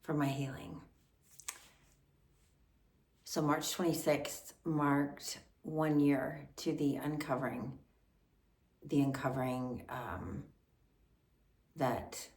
for my healing. So March 26th marked 1 year to the uncovering that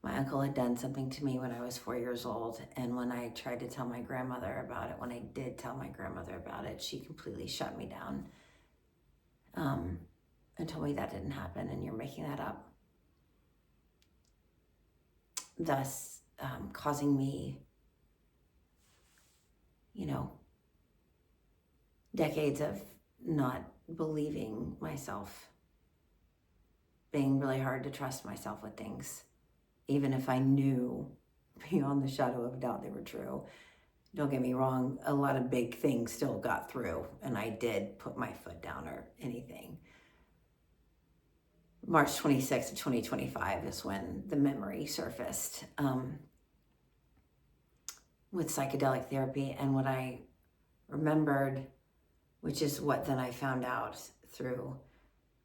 my uncle had done something to me when I was 4 years old. And when I tried to tell my grandmother about it, when I did tell my grandmother about it, she completely shut me down and told me that didn't happen and you're making that up. Thus causing me, decades of not believing myself, being really hard to trust myself with things, even if I knew beyond the shadow of a doubt they were true. Don't get me wrong, a lot of big things still got through, and I did put my foot down or anything. March 26th of 2025 is when the memory surfaced with psychedelic therapy. And what I remembered, which is what then I found out through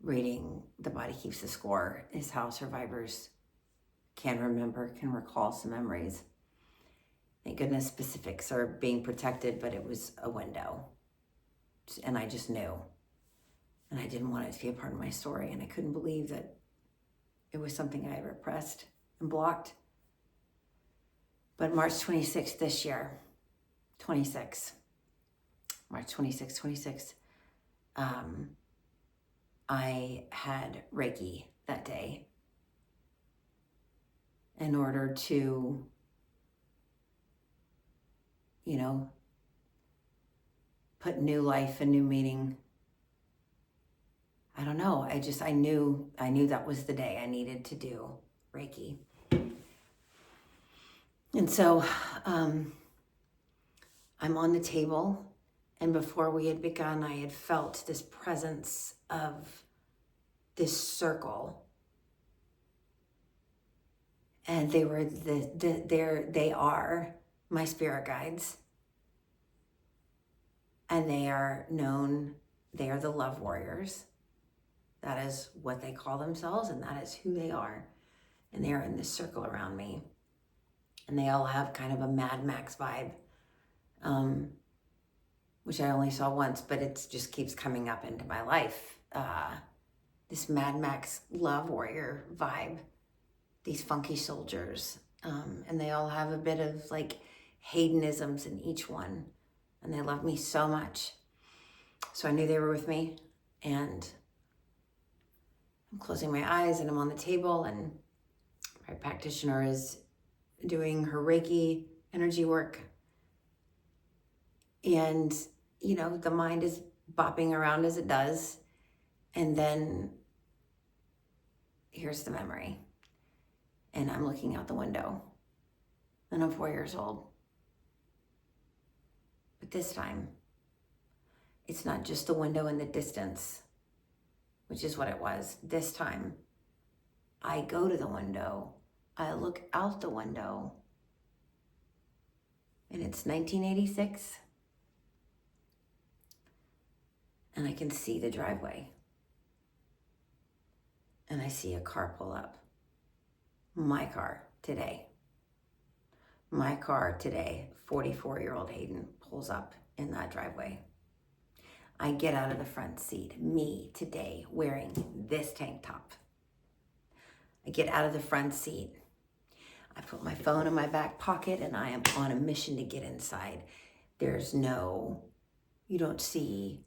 reading The Body Keeps the Score, is how survivors can recall some memories. Thank goodness specifics are being protected, but it was a window. And I just knew. And I didn't want it to be a part of my story. And I couldn't believe that it was something I had repressed and blocked. But March 26th this year, March 26th, I had Reiki that day in order to, put new life and new meaning. I don't know. I knew that was the day I needed to do Reiki. And so I'm on the table, and before we had begun, I had felt this presence of this circle. And they were they are my spirit guides. And they are the love warriors. That is what they call themselves, and that is who they are. And they are in this circle around me. And they all have kind of a Mad Max vibe, which I only saw once, but it just keeps coming up into my life. This Mad Max love warrior vibe, these funky soldiers. And they all have a bit of like Haydenisms in each one. And they love me so much. So I knew they were with me, and I'm closing my eyes and I'm on the table, and my practitioner is doing her Reiki energy work. And, the mind is bopping around as it does. And then here's the memory. And I'm looking out the window, and I'm 4 years old. But this time, it's not just the window in the distance, which is what it was. This time, I go to the window, I look out the window, and it's 1986, and I can see the driveway, and I see a car pull up. My car today, 44-year-old Hayden pulls up in that driveway. I get out of the front seat, me today, wearing this tank top. I get out of the front seat. I put my phone in my back pocket, and I am on a mission to get inside. You don't see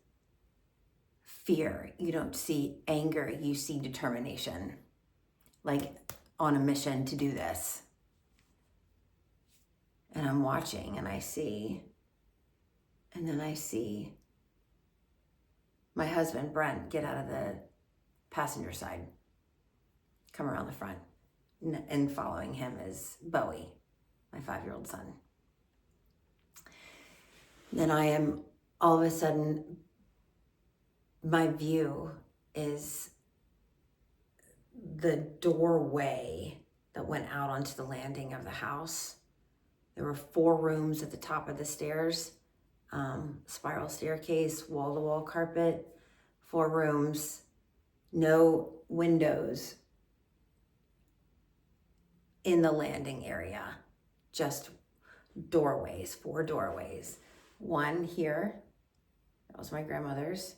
fear. You don't see anger. You see determination. Like on a mission to do this. And I'm watching, and then I see my husband, Brent, get out of the passenger side, come around the front, and following him is Bowie, my 5-year-old son. Then I am, all of a sudden, my view is the doorway that went out onto the landing of the house. There were 4 rooms at the top of the stairs, spiral staircase, wall-to-wall carpet, 4 rooms, no windows in the landing area, just doorways, 4 doorways. One here, that was my grandmother's.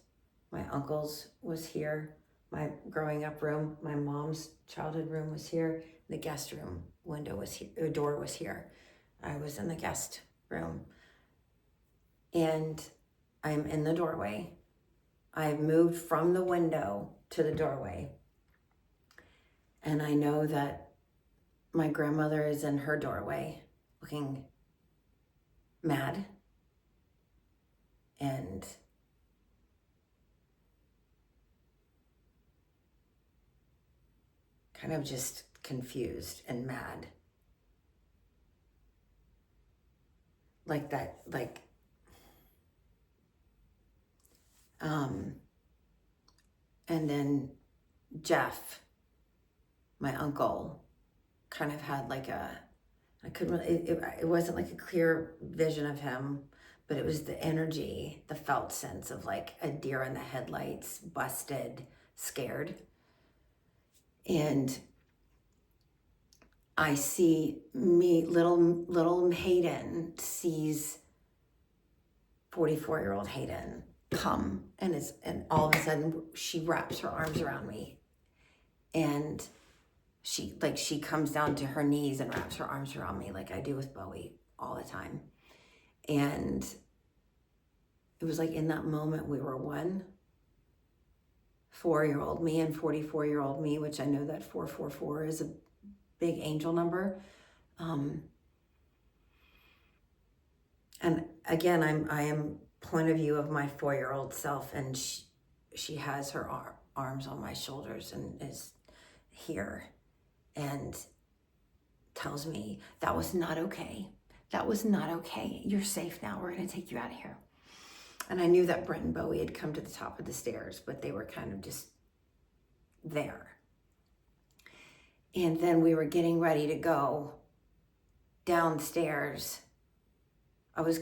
My uncle's was here. My growing up room, my mom's childhood room was here. The guest room window was here, the door was here. I was in the guest room. And I'm in the doorway. I've moved from the window to the doorway. And I know that my grandmother is in her doorway looking mad and kind of just confused and mad. Like that, and then Jeff, my uncle, kind of had like I couldn't really, it wasn't like a clear vision of him, but it was the energy, the felt sense of like a deer in the headlights, busted, scared. And I see little Hayden sees 44-year-old Hayden come, and all of a sudden she wraps her arms around me, and she comes down to her knees and wraps her arms around me like I do with Bowie all the time. And it was like in that moment we were one. 4-year-old me and 44-year-old me, which I know that 444 is a big angel number. And again, I am point of view of my 4-year-old self, and she has her arms on my shoulders and is here and tells me, that was not okay. That was not okay. You're safe now. We're going to take you out of here. And I knew that Brent and Bowie had come to the top of the stairs, but they were kind of just there. And then we were getting ready to go downstairs. I was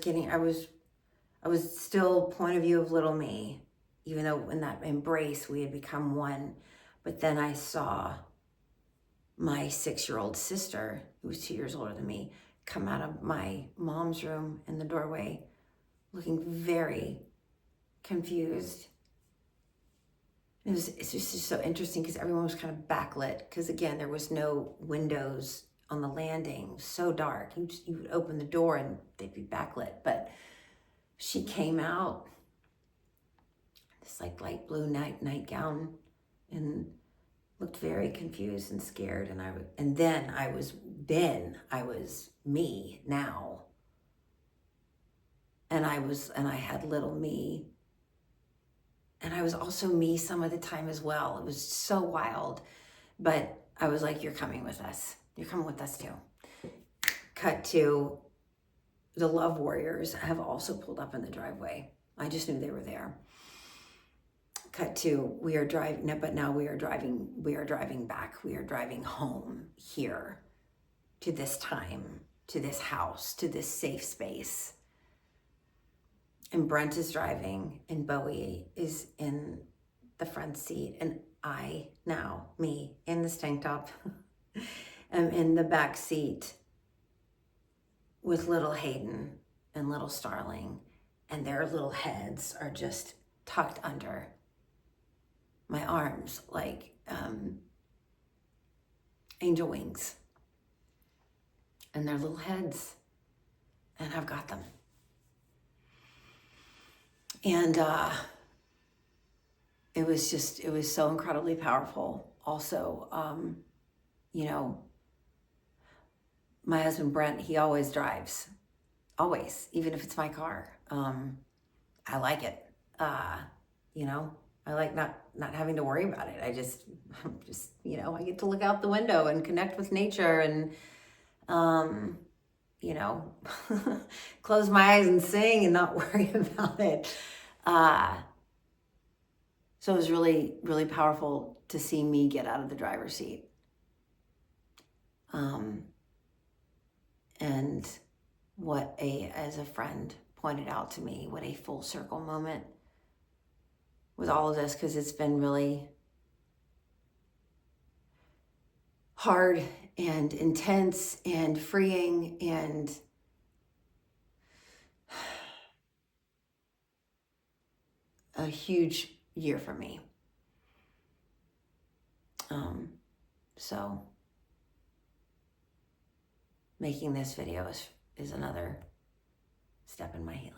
still point of view of little me, even though in that embrace we had become one. But then I saw my 6-year-old sister, who was 2 years older than me, come out of my mom's room in the doorway, looking very confused. It's just so interesting because everyone was kind of backlit, because again, there was no windows on the landing, so dark. You would open the door and they'd be backlit. But she came out, this like light blue nightgown, and looked very confused and scared. And then I was me now. And I had little me. And I was also me some of the time as well. It was so wild. But I was like, you're coming with us. You're coming with us too. Cut to the Love Warriors have also pulled up in the driveway. I just knew they were there. Cut to, we are driving, but now we are driving back. We are driving home here to this time, to this house, to this safe space. And Brent is driving and Bowie is in the front seat, and I, now, me, in this tank top, am in the back seat with little Hayden and little Starling, and their little heads are just tucked under my arms like angel wings. And their little heads, and I've got them. And it was so incredibly powerful. Also, my husband Brent, he always drives, always, even if it's my car. I like it. I like not having to worry about it. I'm just, I get to look out the window and connect with nature and, close my eyes and sing and not worry about it. So it was really, really powerful to see me get out of the driver's seat. And as a friend pointed out to me, what a full circle moment with all of this, because it's been really hard and intense and freeing and a huge year for me. So making this video is another step in my healing.